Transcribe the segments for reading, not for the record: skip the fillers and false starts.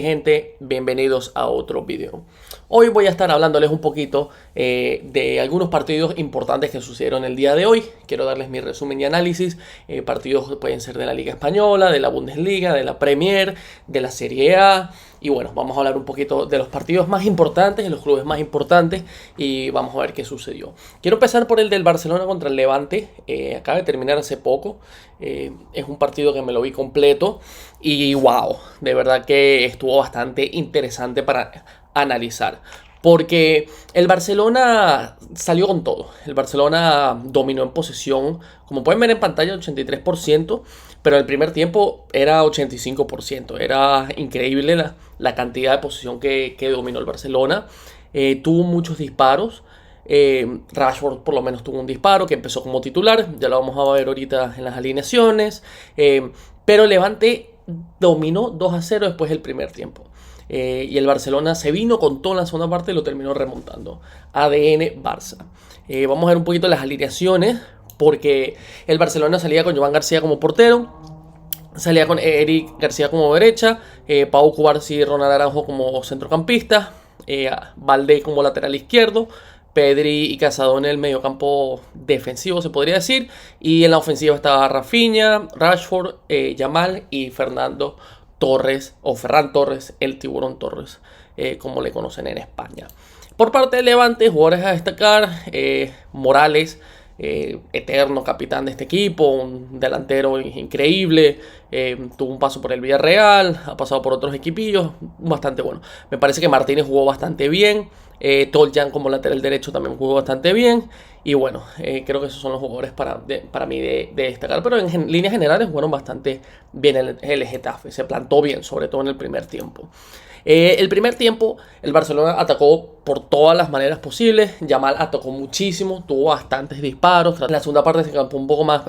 Gente, bienvenidos a otro video. Hoy voy a estar hablándoles un poquito de algunos partidos importantes que sucedieron el día de hoy. Quiero darles mi resumen y análisis. Partidos pueden ser de la Liga Española, de la Bundesliga, de la Premier, de la Serie A. Y bueno, vamos a hablar un poquito de los partidos más importantes, de los clubes más importantes, y vamos a ver qué sucedió. Quiero empezar por el del Barcelona contra el Levante. Acaba de terminar hace poco. Es un partido que me lo vi completo y wow, de verdad que estuvo bastante interesante para analizar. Porque el Barcelona salió con todo. El Barcelona dominó en posesión, como pueden ver en pantalla, 83%, pero el primer tiempo era 85%. Era increíble la cantidad de posesión que dominó el Barcelona. Tuvo muchos disparos. Rashford por lo menos tuvo un disparo que empezó como titular. Ya lo vamos a ver ahorita en las alineaciones. Pero Levante dominó 2-0 después del primer tiempo. Y el Barcelona se vino con toda la segunda parte y lo terminó remontando. ADN Barça. Vamos a ver un poquito las alineaciones, porque el Barcelona salía con Joan García como portero, salía con Eric García como derecha, Pau Cubarsí y Ronald Araujo como centrocampista, Valdé como lateral izquierdo, Pedri y Casado en el mediocampo defensivo, se podría decir. Y en la ofensiva estaba Rafinha, Rashford, Yamal y Fernando Torres, o Ferran Torres, el Tiburón Torres, como le conocen en España. Por parte de Levante, jugadores a destacar: Morales, eterno capitán de este equipo, un delantero increíble, tuvo un paso por el Villarreal, ha pasado por otros equipillos, bastante bueno. Me parece que Martínez jugó bastante bien, Toljan como lateral derecho también jugó bastante bien, y bueno, creo que esos son los jugadores para mí de destacar, pero en líneas generales jugaron bastante bien el Getafe, se plantó bien, sobre todo en el primer tiempo. El primer tiempo el Barcelona atacó por todas las maneras posibles. Yamal atacó muchísimo, tuvo bastantes disparos. En la segunda parte se campó un poco más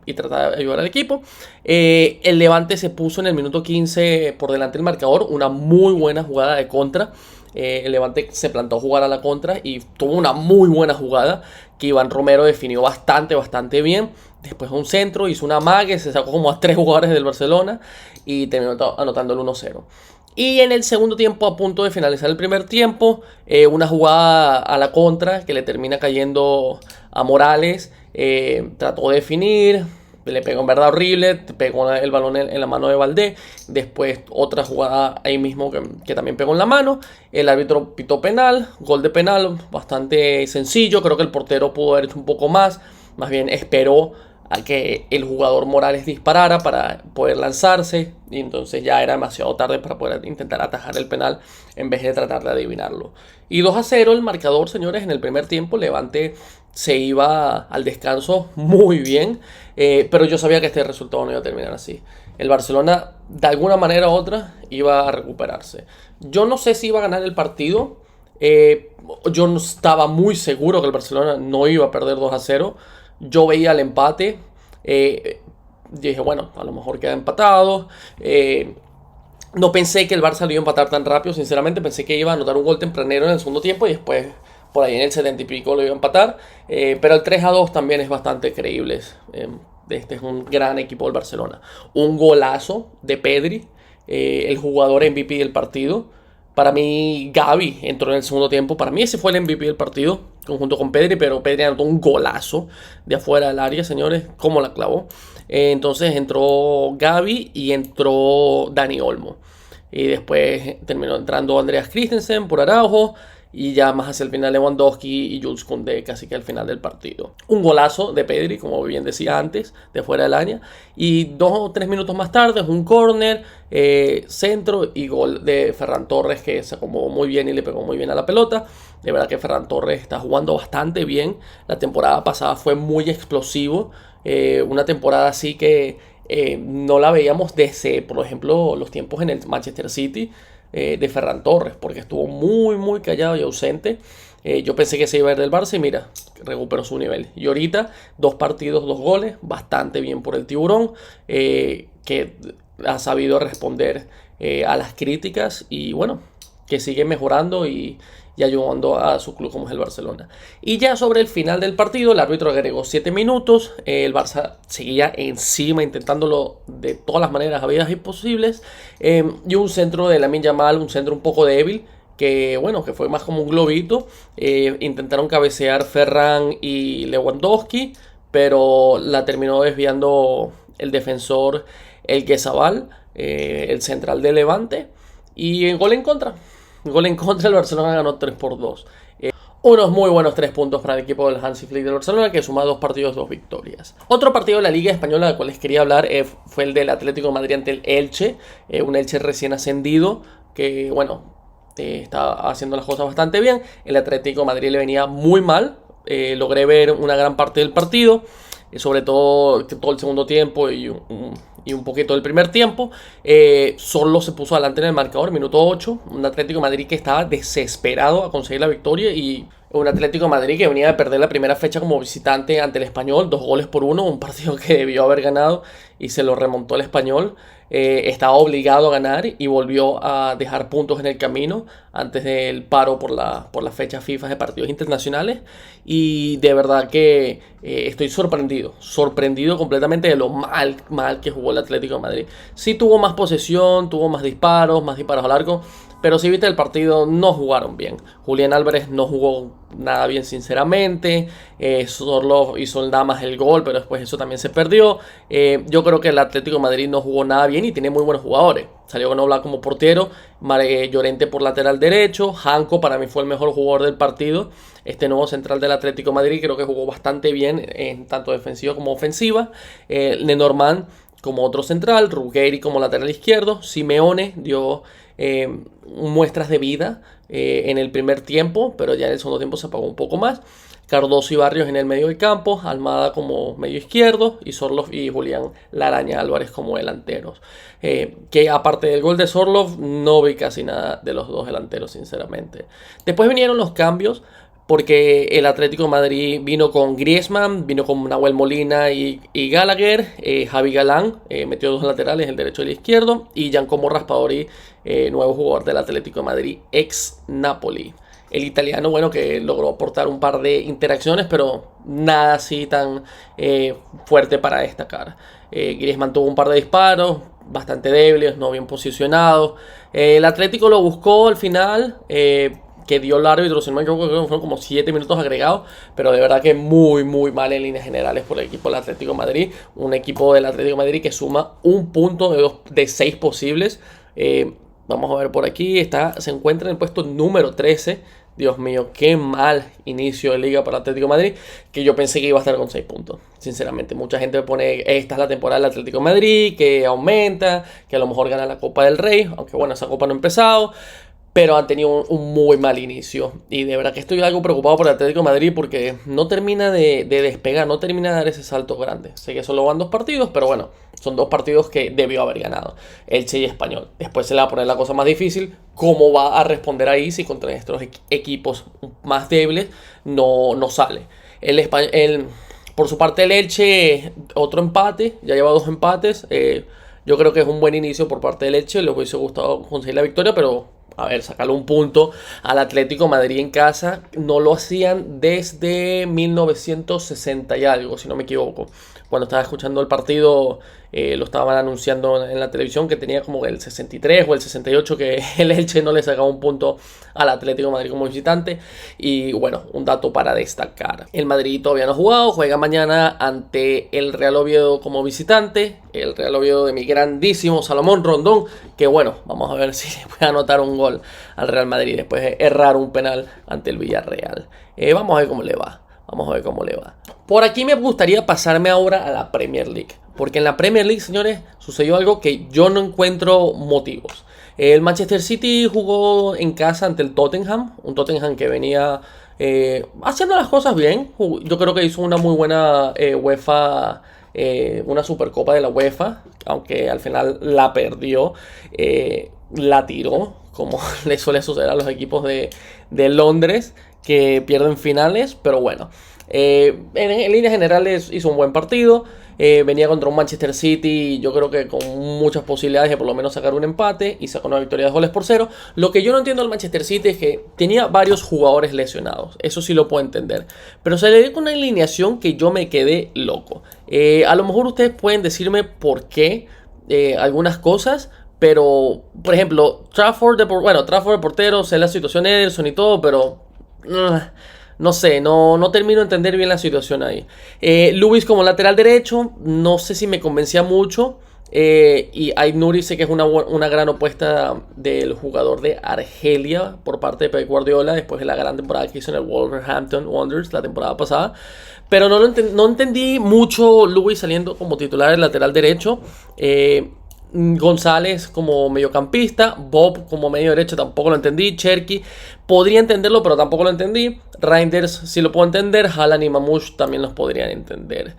y trataba de ayudar al equipo. El Levante se puso en el minuto 15 por delante del marcador, una muy buena jugada de contra. El Levante se plantó a jugar a la contra y tuvo una muy buena jugada que Iván Romero definió bastante bien. Después un centro, hizo una mague, se sacó como a 3 jugadores del Barcelona y terminó anotando el 1-0. Y en el segundo tiempo, a punto de finalizar el primer tiempo, una jugada a la contra que le termina cayendo a Morales. Trató de definir, le pegó en verdad horrible, pegó el balón en la mano de Valdé. Después otra jugada ahí mismo que también pegó en la mano. El árbitro pitó penal, gol de penal, bastante sencillo. Creo que el portero pudo haber hecho un poco más bien esperó a que el jugador Morales disparara para poder lanzarse, y entonces ya era demasiado tarde para poder intentar atajar el penal en vez de tratar de adivinarlo. Y 2-0 el marcador, señores, en el primer tiempo. Levante se iba al descanso muy bien, pero yo sabía que este resultado no iba a terminar así. El Barcelona, de alguna manera u otra, iba a recuperarse. Yo no sé si iba a ganar el partido. Yo no estaba muy seguro que el Barcelona no iba a perder 2-0. Yo veía el empate, dije, bueno, a lo mejor queda empatado. No pensé que el Barça lo iba a empatar tan rápido, sinceramente. Pensé que iba a anotar un gol tempranero en el segundo tiempo y después, por ahí en el 70 y pico, lo iba a empatar. Pero el 3-2 también es bastante creíble. Este es un gran equipo del Barcelona. Un golazo de Pedri, el jugador MVP del partido. Para mí, Gavi entró en el segundo tiempo. Para mí ese fue el MVP del partido, conjunto con Pedri, pero Pedri anotó un golazo de afuera del área, señores, como la clavó. Entonces entró Gavi y entró Dani Olmo. Y después terminó entrando Andreas Christensen por Araujo. Y ya más hacia el final Lewandowski y Jules Koundé casi que al final del partido. Un golazo de Pedri, como bien decía antes, de fuera del área. Y 2 o 3 minutos más tarde, un córner, centro y gol de Ferran Torres, que se acomodó muy bien y le pegó muy bien a la pelota. De verdad que Ferran Torres está jugando bastante bien. La temporada pasada fue muy explosivo. Una temporada así que no la veíamos desde, por ejemplo, los tiempos en el Manchester City, de Ferran Torres, porque estuvo muy callado y ausente. Yo pensé que se iba a ir del Barça y mira, recuperó su nivel. Y ahorita 2 partidos, 2 goles, bastante bien por el Tiburón, que ha sabido responder a las críticas. Y bueno, que sigue mejorando y ayudando a su club como es el Barcelona. Y ya sobre el final del partido, el árbitro agregó 7 minutos, el Barça seguía encima intentándolo de todas las maneras habidas y posibles, y un centro de Lamine Yamal, un centro un poco débil, que bueno, que fue más como un globito. Intentaron cabecear Ferran y Lewandowski, pero la terminó desviando el defensor El Guezabal, el central de Levante, y gol en contra. Gol en contra, el Barcelona ganó 3-2. Unos muy buenos 3 puntos para el equipo del Hansi Flick del Barcelona, que suma 2 partidos, 2 victorias. Otro partido de la Liga Española del cual les quería hablar fue el del Atlético de Madrid ante el Elche. Un Elche recién ascendido que, bueno, está haciendo las cosas bastante bien. El Atlético de Madrid le venía muy mal. Logré ver una gran parte del partido, sobre todo el segundo tiempo y un poquito del primer tiempo. Solo se puso adelante en el marcador, minuto 8. Un Atlético de Madrid que estaba desesperado a conseguir la victoria, y un Atlético de Madrid que venía de perder la primera fecha como visitante ante el Español, 2-1, un partido que debió haber ganado y se lo remontó el Español. Estaba obligado a ganar y volvió a dejar puntos en el camino antes del paro por la fecha FIFA de partidos internacionales. Y de verdad que estoy sorprendido completamente de lo mal que jugó el Atlético de Madrid. Sí tuvo más posesión, tuvo más disparos al arco, pero si viste el partido, no jugaron bien. Julián Álvarez no jugó nada bien, sinceramente. Sorloth hizo nada más el gol, pero después eso también se perdió. Yo creo que el Atlético de Madrid no jugó nada bien y tiene muy buenos jugadores. Salió con Oblak como portero, Llorente por lateral derecho, Janko para mí fue el mejor jugador del partido. Este nuevo central del Atlético de Madrid creo que jugó bastante bien en tanto defensiva como ofensiva. Lenormand como otro central, Ruggeri como lateral izquierdo. Simeone dio muestras de vida en el primer tiempo, pero ya en el segundo tiempo se apagó un poco más. Cardoso y Barrios en el medio del campo, Almada como medio izquierdo y Sorloth y Julián La Araña Álvarez como delanteros. Que aparte del gol de Sorloth no vi casi nada de los dos delanteros, sinceramente. Después vinieron los cambios, porque el Atlético de Madrid vino con Griezmann, vino con Nahuel Molina y Gallagher. Javi Galán metió 2 laterales, el derecho y el izquierdo, y Giancomo Raspadori, nuevo jugador del Atlético de Madrid, ex Napoli. El italiano, bueno, que logró aportar un par de interacciones, pero nada así tan fuerte para destacar. Griezmann tuvo un par de disparos bastante débiles, no bien posicionados. El Atlético lo buscó al final, que dio el árbitro, si no me equivoco, fueron como 7 minutos agregados, pero de verdad que muy mal en líneas generales por el equipo del Atlético de Madrid. Un equipo del Atlético de Madrid que suma un punto de 6 posibles. Vamos a ver por aquí, se encuentra en el puesto número 13. Dios mío, qué mal inicio de liga para el Atlético de Madrid, que yo pensé que iba a estar con 6 puntos. Sinceramente, mucha gente pone, esta es la temporada del Atlético de Madrid, que aumenta, que a lo mejor gana la Copa del Rey, aunque bueno, esa copa no ha empezado, pero han tenido un muy mal inicio. Y de verdad que estoy algo preocupado por el Atlético de Madrid, porque no termina de despegar, no termina de dar ese salto grande. Sé que solo van 2 partidos, pero bueno, son 2 partidos que debió haber ganado, Elche y Español. Después se le va a poner la cosa más difícil. ¿Cómo va a responder ahí si contra estos equipos más débiles no sale? Por su parte el Elche, otro empate, ya lleva 2 empates. Yo creo que es un buen inicio por parte del Elche, les hubiese gustado conseguir la victoria, pero a ver, sacarle un punto al Atlético de Madrid en casa no lo hacían desde 1960 y algo, si no me equivoco. Cuando estaba escuchando el partido, lo estaban anunciando en la televisión, que tenía como el 63 o el 68 que el Elche no le sacaba un punto al Atlético de Madrid como visitante. Y bueno, un dato para destacar: el Madrid todavía no ha jugado, juega mañana ante el Real Oviedo como visitante. El Real Oviedo de mi grandísimo Salomón Rondón, que bueno, vamos a ver si le puede anotar un gol al Real Madrid después de errar un penal ante el Villarreal. Vamos a ver cómo le va. Por aquí me gustaría pasarme ahora a la Premier League, porque en la Premier League, señores, sucedió algo que yo no encuentro motivos. El Manchester City jugó en casa ante el Tottenham, un Tottenham que venía haciendo las cosas bien. Yo creo que hizo una muy buena UEFA, una Supercopa de la UEFA, aunque al final la perdió, la tiró, como le suele suceder a los equipos de Londres, que pierden finales, pero bueno, en líneas generales hizo un buen partido. Venía contra un Manchester City, yo creo que con muchas posibilidades de por lo menos sacar un empate y sacar una victoria de 2-0. Lo que yo no entiendo del Manchester City es que tenía varios jugadores lesionados, eso sí lo puedo entender, pero se le dio con una alineación que yo me quedé loco. A lo mejor ustedes pueden decirme por qué algunas cosas. Pero, por ejemplo, Trafford de portero, sé la situación de Ederson y todo, pero no sé, no termino de entender bien la situación ahí. Lewis como lateral derecho, no sé si me convencía mucho. Y Aït-Nouri sé que es una gran opuesta del jugador de Argelia por parte de Pep Guardiola, después de la gran temporada que hizo en el Wolverhampton Wanderers la temporada pasada. Pero no entendí mucho Lewis saliendo como titular del lateral derecho. González como mediocampista, Bob como medio derecho tampoco lo entendí, Cherki podría entenderlo pero tampoco lo entendí, Reinders sí lo puedo entender, Haaland y Mamouche también los podrían entender.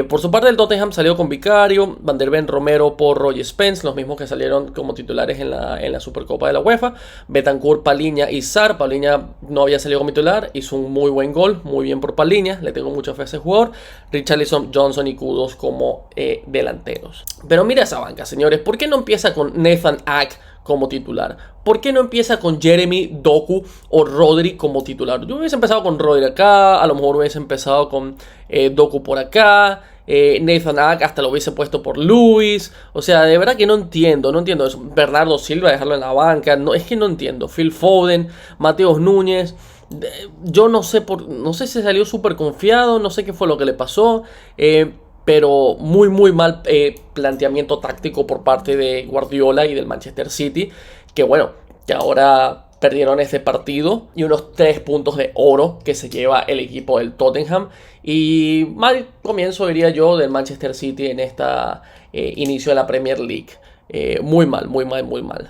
Por su parte el Tottenham salió con Vicario, Van der Ven, Romero, Porro y Spence, los mismos que salieron como titulares en la Supercopa de la UEFA. Betancourt, Palhinha y Sarr. Palhinha no había salido como titular, hizo un muy buen gol, muy bien por Palhinha, le tengo mucha fe a ese jugador. Richarlison, Johnson y Kudos como delanteros. Pero mira esa banca, señores, ¿por qué no empieza con Nathan Ake como titular? ¿Por qué no empieza con Jeremy Doku o Rodri como titular? Yo hubiese empezado con Rodri acá, a lo mejor hubiese empezado con Doku por acá, Nathan Ake hasta lo hubiese puesto por Lewis. O sea, de verdad que no entiendo eso. Bernardo Silva, dejarlo en la banca, no, es que no entiendo. Phil Foden, Mateus Núñez. Yo no sé si salió súper confiado, no sé qué fue lo que le pasó. Pero muy mal planteamiento táctico por parte de Guardiola y del Manchester City, que bueno, que ahora perdieron este partido y unos 3 puntos de oro que se lleva el equipo del Tottenham, y mal comienzo diría yo del Manchester City en esta inicio de la Premier League. Muy mal,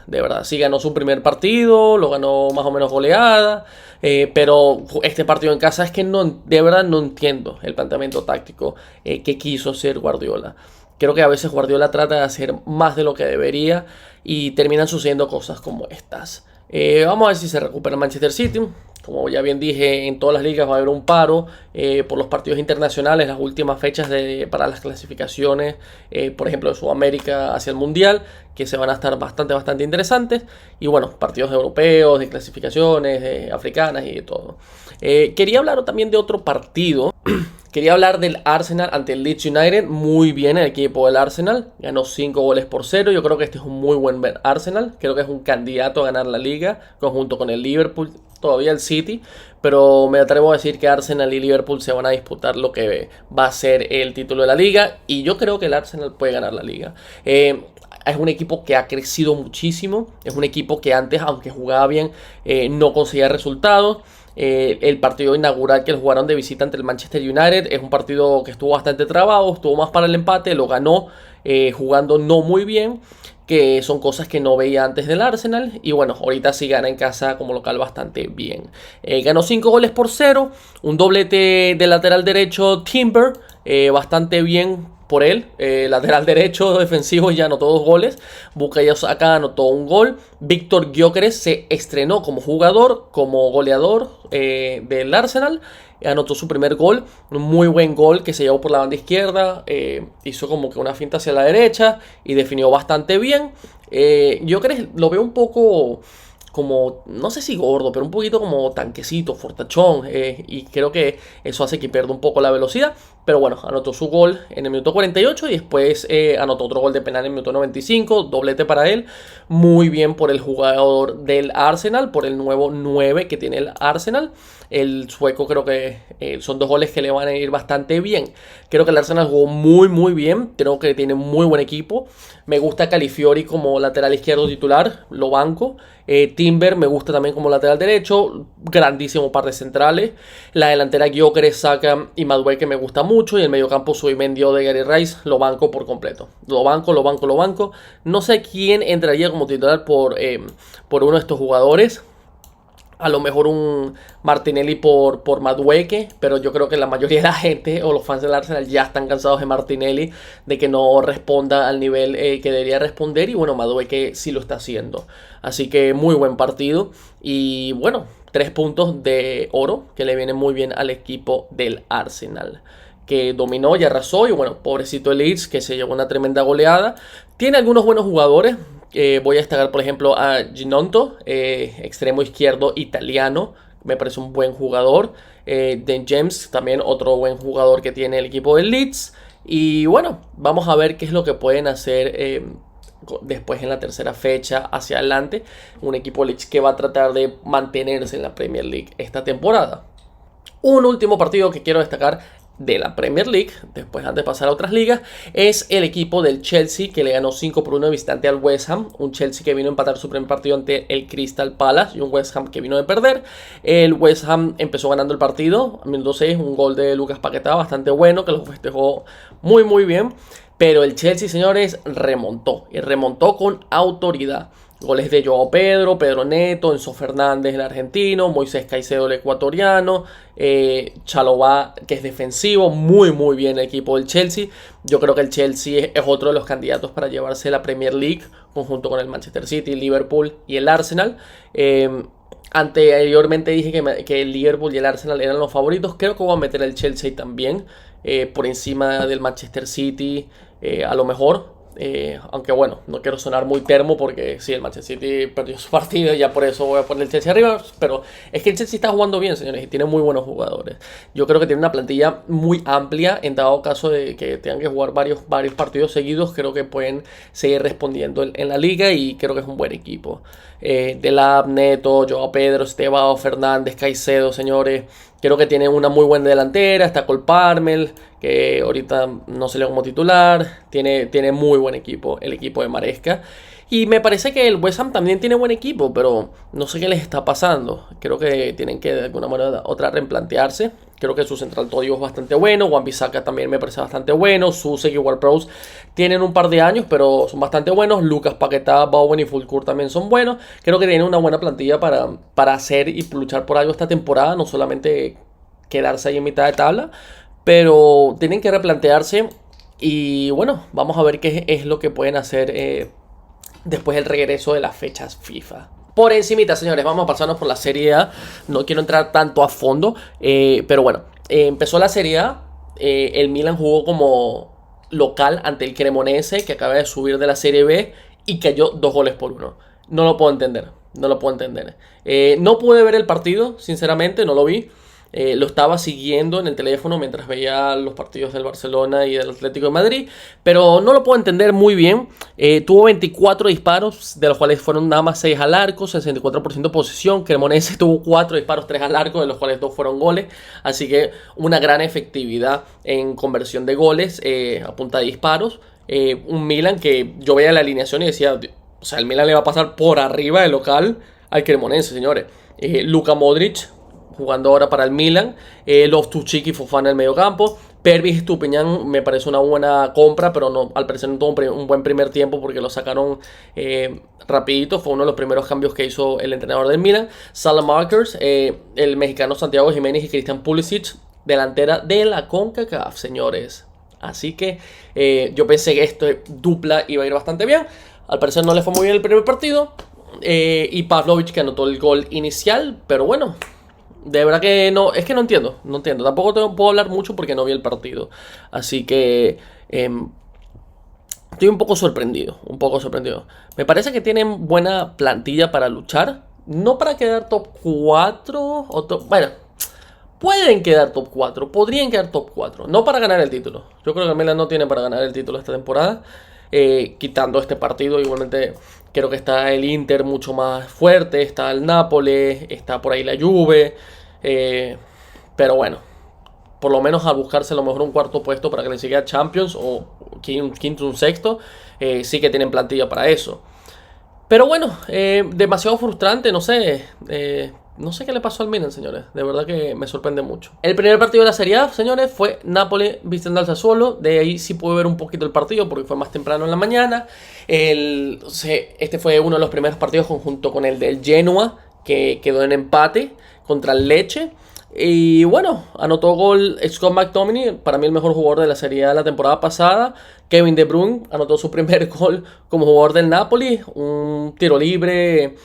de verdad. Sí ganó su primer partido, lo ganó más o menos goleada, pero este partido en casa es que de verdad no entiendo el planteamiento táctico que quiso hacer Guardiola. Creo que a veces Guardiola trata de hacer más de lo que debería y terminan sucediendo cosas como estas. Vamos a ver si se recupera el Manchester City. Como ya bien dije, en todas las ligas va a haber un paro por los partidos internacionales, las últimas fechas para las clasificaciones, por ejemplo, de Sudamérica hacia el Mundial, que se van a estar bastante interesantes. Y bueno, partidos europeos, de clasificaciones, africanas y de todo. Quería hablar también de otro partido. Quería hablar del Arsenal ante el Leeds United. Muy bien el equipo del Arsenal. Ganó 5-0. Yo creo que este es un muy buen Arsenal. Creo que es un candidato a ganar la liga, conjunto con el Liverpool, todavía el City. Pero me atrevo a decir que Arsenal y Liverpool se van a disputar lo que va a ser el título de la liga. Y yo creo que el Arsenal puede ganar la liga. Es un equipo que ha crecido muchísimo. Es un equipo que antes, aunque jugaba bien, no conseguía resultados. El partido inaugural que jugaron de visita ante el Manchester United es un partido que estuvo bastante trabado, estuvo más para el empate, lo ganó jugando no muy bien, que son cosas que no veía antes del Arsenal. Y bueno, ahorita sí gana en casa como local bastante bien. Ganó 5-0, un doblete de lateral derecho Timber, bastante bien por él. Lateral derecho defensivo ya anotó 2 goles. Bukayo Saka anotó un gol. Víctor Gyökeres se estrenó como jugador, como goleador del Arsenal. Anotó su primer gol, un muy buen gol que se llevó por la banda izquierda, hizo como que una finta hacia la derecha y definió bastante bien. Gyökeres lo veo un poco como, no sé si gordo, pero un poquito como tanquecito, fortachón, y creo que eso hace que pierda un poco la velocidad. Pero bueno, anotó su gol en el minuto 48 y después anotó otro gol de penal en el minuto 95, doblete para él. Muy bien por el jugador del Arsenal, por el nuevo 9 que tiene el Arsenal. El sueco creo que son 2 goles que le van a ir bastante bien. Creo que el Arsenal jugó muy bien, creo que tiene muy buen equipo. Me gusta Califiori como lateral izquierdo titular, lo banco. Timber me gusta también como lateral derecho, grandísimo par de centrales. La delantera Gyökeres, Saka y Madueke me gusta mucho. Y el mediocampo Zubimendi, Odegaard y Rice lo banco por completo. Lo banco. No sé quién entraría como titular por uno de estos jugadores. A lo mejor un Martinelli por Madueke, pero yo creo que la mayoría de la gente o los fans del Arsenal ya están cansados de Martinelli, de que no responda al nivel que debería responder, y bueno, Madueke sí lo está haciendo. Así que muy buen partido y bueno, 3 puntos de oro que le vienen muy bien al equipo del Arsenal. que dominó y arrasó. Y bueno, pobrecito el Leeds, que se llevó una tremenda goleada. Tiene algunos buenos jugadores. Voy a destacar, por ejemplo, a Ginonto, extremo izquierdo italiano. Me parece un buen jugador. Dan James, también otro buen jugador que tiene el equipo del Leeds. Y bueno, vamos a ver qué es lo que pueden hacer después en la tercera fecha hacia adelante. Un equipo Leeds que va a tratar de mantenerse en la Premier League esta temporada. Un último partido que quiero destacar de la Premier League, después antes de pasar a otras ligas, es el equipo del Chelsea, que le ganó 5-1 de visitante al West Ham. Un Chelsea que vino a empatar su primer partido ante el Crystal Palace y un West Ham que vino de perder. El West Ham empezó ganando el partido a minuto 6, un gol de Lucas Paquetá bastante bueno, que lo festejó muy bien. Pero el Chelsea, señores, remontó, y remontó con autoridad. Goles de Joao Pedro, Pedro Neto, Enzo Fernández, el argentino, Moisés Caicedo, el ecuatoriano, Chalobah, que es defensivo. Muy bien el equipo del Chelsea. Yo creo que el Chelsea es otro de los candidatos para llevarse la Premier League, junto con el Manchester City, Liverpool y el Arsenal. Anteriormente dije que el Liverpool y el Arsenal eran los favoritos. Creo que voy a meter al Chelsea también, por encima del Manchester City, a lo mejor. Aunque bueno, no quiero sonar muy termo porque sí, el Manchester City perdió su partido y ya por eso voy a poner el Chelsea arriba. Pero es que el Chelsea está jugando bien, señores, y tiene muy buenos jugadores. Yo creo que tiene una plantilla muy amplia. En dado caso de que tengan que jugar varios partidos seguidos, creo que pueden seguir respondiendo en la liga, y creo que es un buen equipo. Delap, Neto, Joao Pedro, Estevao, Fernández, Caicedo, señores. Creo que tiene una muy buena delantera. Está Cole Palmer, que ahorita no se le como titular. Tiene muy buen equipo, el equipo de Maresca. Y me parece que el West Ham también tiene buen equipo, pero no sé qué les está pasando. Creo que tienen que de alguna manera u otra replantearse. Creo que su central Todio es bastante bueno. Wan-Bissaka también me parece bastante bueno. Susek y Ward-Prowse tienen un par de años, pero son bastante buenos. Lucas Paquetá, Bowen y Fulkur también son buenos. Creo que tienen una buena plantilla para hacer y luchar por algo esta temporada. No solamente quedarse ahí en mitad de tabla, pero tienen que replantearse. Y bueno, vamos a ver qué es lo que pueden hacer después del regreso de las fechas FIFA. Por encimita, señores, vamos a pasarnos por la Serie A. No quiero entrar tanto a fondo, pero bueno, empezó la Serie A. El Milan jugó como local ante el Cremonese, que acaba de subir de la Serie B, y cayó 2-1. No lo puedo entender, no pude ver el partido, sinceramente, no lo vi. Lo estaba siguiendo en el teléfono mientras veía los partidos del Barcelona y del Atlético de Madrid, pero no lo puedo entender muy bien. Tuvo 24 disparos, de los cuales fueron nada más 6 al arco, 64% de posesión. Cremonese tuvo 4 disparos, 3 al arco, de los cuales 2 fueron goles. Así que una gran efectividad en conversión de goles a punta de disparos. Un Milan que yo veía la alineación y decía, o sea, el Milan le va a pasar por arriba del local al Cremonese, señores. Luka Modric jugando ahora para el Milan, Loftus-Cheek y Fofana en el medio campo. Pervis Estupiñán me parece una buena compra, pero no, al parecer no tuvo un buen primer tiempo porque lo sacaron rapidito. Fue uno de los primeros cambios que hizo el entrenador del Milan. Salamakers, el mexicano Santiago Jiménez y Christian Pulisic, delantera de la CONCACAF, señores. Así que yo pensé que esta dupla iba a ir bastante bien. Al parecer no le fue muy bien el primer partido. Y Pavlovic, que anotó el gol inicial, pero bueno, de verdad que no, es que no entiendo. Tampoco puedo hablar mucho porque no vi el partido. Así que estoy un poco sorprendido. Me parece que tienen buena plantilla para luchar. No para quedar top 4. Bueno, pueden quedar top 4. Podrían quedar top 4. No para ganar el título. Yo creo que el Milan no tiene para ganar el título esta temporada. Quitando este partido, igualmente creo que está el Inter mucho más fuerte, está el Nápoles, está por ahí la Juve, pero bueno, por lo menos a buscarse a lo mejor un cuarto puesto para que le siga a Champions, o un quinto, un sexto, sí que tienen plantilla para eso. Pero bueno, demasiado frustrante, no sé qué le pasó al Milan, señores. De verdad que me sorprende mucho. El primer partido de la Serie A, señores, fue Napoli visitando al Sassuolo. De ahí sí pude ver un poquito el partido porque fue más temprano en la mañana. Este fue uno de los primeros partidos junto con el del Genoa, que quedó en empate contra el Lecce. Y bueno, anotó gol Scott McTominay, para mí el mejor jugador de la Serie A de la temporada pasada. Kevin De Bruyne anotó su primer gol como jugador del Napoli, un tiro libre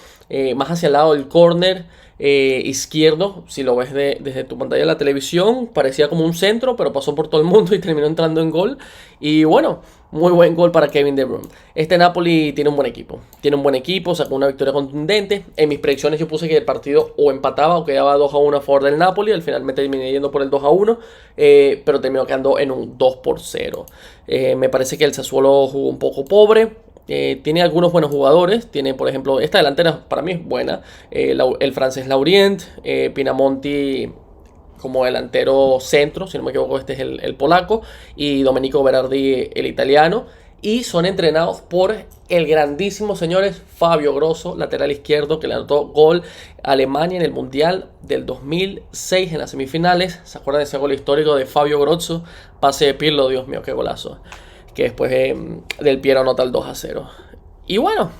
más hacia el lado del córner izquierdo. Si lo ves desde tu pantalla de la televisión, parecía como un centro, pero pasó por todo el mundo y terminó entrando en gol. Y bueno, muy buen gol para Kevin De Bruyne. Este Napoli tiene un buen equipo, sacó una victoria contundente. En mis predicciones yo puse que el partido o empataba o quedaba 2-1 a favor del Napoli. Al final me terminé yendo por el 2-1, pero terminó quedando en un 2-0. Me parece que el Sassuolo jugó un poco pobre. Tiene algunos buenos jugadores. Tiene, por ejemplo, esta delantera para mí es buena. El francés Laurent, Pinamonti como delantero centro, si no me equivoco, este es el polaco, y Domenico Berardi, el italiano. Y son entrenados por el grandísimo, señores, Fabio Grosso, lateral izquierdo, que le anotó gol a Alemania en el Mundial del 2006 en las semifinales. ¿Se acuerdan de ese gol histórico de Fabio Grosso? Pase de Pirlo, Dios mío, qué golazo. Que después del Piero anota el 2-0. Y bueno,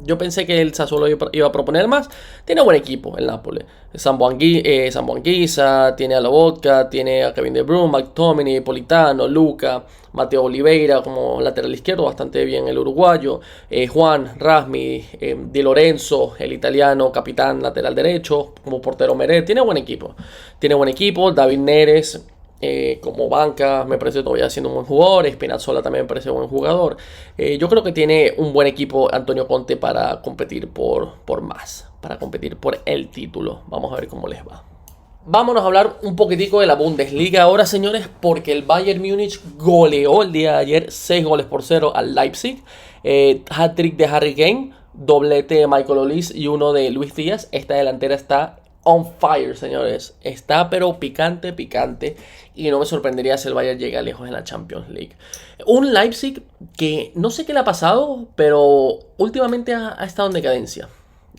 yo pensé que el Sassuolo iba a proponer más. Tiene buen equipo el Napoli. Sambo Anguissa, tiene a Lobotka, tiene a Kevin De Bruyne, McTominay, Politano, Luca, Mateo Oliveira como lateral izquierdo, bastante bien el uruguayo. Juan, Rasmi, Di Lorenzo, el italiano, capitán lateral derecho, como portero Meret. Tiene buen equipo. David Neres como banca me parece todavía siendo un buen jugador. Spinazzola también me parece un buen jugador. Yo creo que tiene un buen equipo Antonio Conte para competir por más, para competir por el título. Vamos a ver cómo les va. Vámonos a hablar un poquitico de la Bundesliga ahora, señores, porque el Bayern Múnich goleó el día de ayer 6-0 al Leipzig. Hat-trick de Harry Kane, doblete de Michael Olise y uno de Luis Díaz. Esta delantera está on fire, señores. Está pero picante. Y no me sorprendería si el Bayern llega lejos en la Champions League. Un Leipzig que no sé qué le ha pasado, pero últimamente ha estado en decadencia.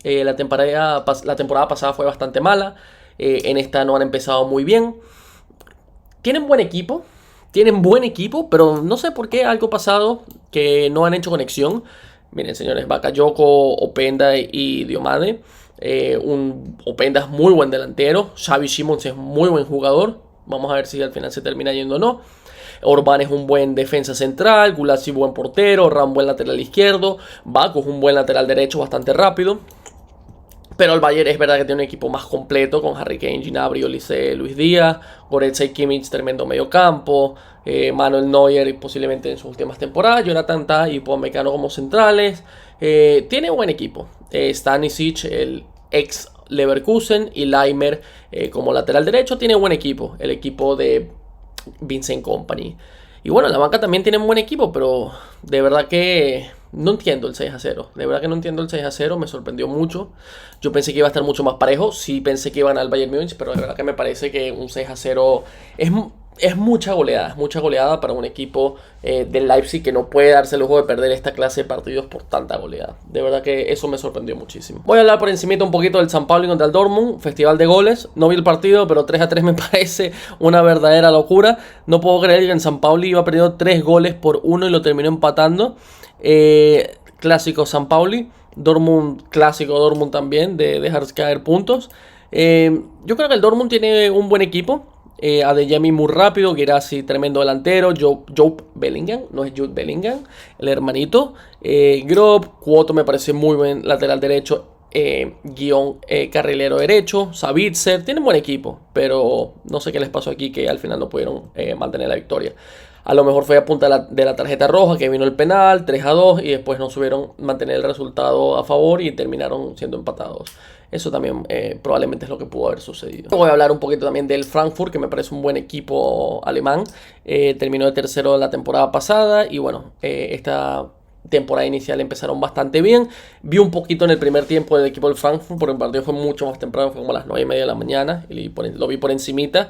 La temporada pasada fue bastante mala. En esta no han empezado muy bien. Tienen buen equipo, pero no sé por qué algo pasado que no han hecho conexión. Miren, señores, Bakayoko, Openda y Diomande. Openda es muy buen delantero. Xavi Simons es muy buen jugador. Vamos a ver si al final se termina yendo o no. Orbán es un buen defensa central. Gulassi buen portero. Ram buen lateral izquierdo. Baku es un buen lateral derecho, bastante rápido. Pero el Bayern es verdad que tiene un equipo más completo con Harry Kane, Gnabry, Olise, Luis Díaz, Goretzka y Kimmich, tremendo mediocampo, Manuel Neuer posiblemente en sus últimas temporadas, Jonathan Tah y Upamecano como centrales. Tiene buen equipo. Stanisic, el ex Leverkusen, y Laimer como lateral derecho, tiene buen equipo. El equipo de Vincent Kompany. Y bueno, la banca también tiene un buen equipo, pero de verdad que no entiendo el 6-0. De verdad que no entiendo el 6-0, me sorprendió mucho. Yo pensé que iba a estar mucho más parejo. Sí pensé que iban al Bayern Múnich, pero de verdad que me parece que un 6-0 es mucha goleada para un equipo del Leipzig que no puede darse el lujo de perder esta clase de partidos por tanta goleada. De verdad que eso me sorprendió muchísimo. Voy a hablar por encimita un poquito del San Pauli contra el Dortmund, festival de goles. No vi el partido, pero 3-3 me parece una verdadera locura. No puedo creer que en San Pauli iba perdiendo 3-1 y lo terminó empatando. Clásico San Pauli, clásico Dortmund también, de dejar caer puntos. Yo creo que el Dortmund tiene un buen equipo. Adeyemi muy rápido, Guirassy tremendo delantero, Joe Bellingham, no es Jude Bellingham, el hermanito, Grob, Cuoto me parece muy buen lateral derecho, carrilero derecho, Sabitzer, tienen buen equipo, pero no sé qué les pasó aquí que al final no pudieron mantener la victoria. A lo mejor fue a punta de la tarjeta roja que vino el penal, 3-2, y después no supieron mantener el resultado a favor y terminaron siendo empatados. Eso también probablemente es lo que pudo haber sucedido. Voy a hablar un poquito también del Frankfurt, que me parece un buen equipo alemán. Terminó de tercero la temporada pasada y bueno, esta temporada inicial empezaron bastante bien. Vi un poquito en el primer tiempo del equipo del Frankfurt, porque el partido fue mucho más temprano, fue como a las 9:30 de la mañana, y lo vi por encimita.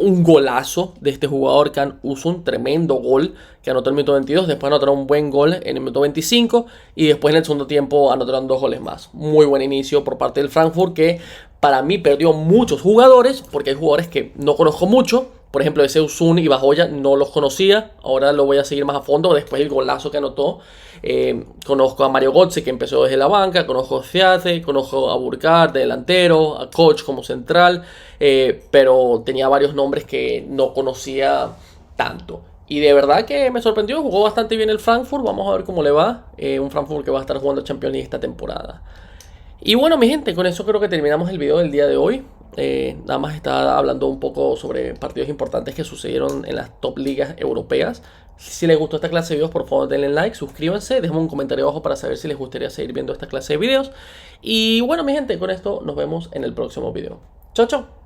Un golazo de este jugador, Can Usun, tremendo gol, que anotó en el minuto 22, después anotaron un buen gol en el minuto 25, y después en el segundo tiempo anotaron 2 goles más. Muy buen inicio por parte del Frankfurt, que para mí perdió muchos jugadores, porque hay jugadores que no conozco mucho. Por ejemplo, ese Usun y Bajoya no los conocía. Ahora lo voy a seguir más a fondo después del golazo que anotó. Conozco a Mario Götze, que empezó desde la banca. Conozco a Fiate, conozco a Burkhardt de delantero, a Koch como central. Pero tenía varios nombres que no conocía tanto. Y de verdad que me sorprendió, jugó bastante bien el Frankfurt, vamos a ver cómo le va. Un Frankfurt que va a estar jugando Champions League esta temporada. Y bueno, mi gente, con eso creo que terminamos el video del día de hoy. Nada más estaba hablando un poco sobre partidos importantes que sucedieron en las top ligas europeas. Si les gustó esta clase de videos, por favor denle like, suscríbanse, déjenme un comentario abajo para saber si les gustaría seguir viendo esta clase de videos. Y bueno, mi gente, con esto nos vemos en el próximo video. Chao, chao.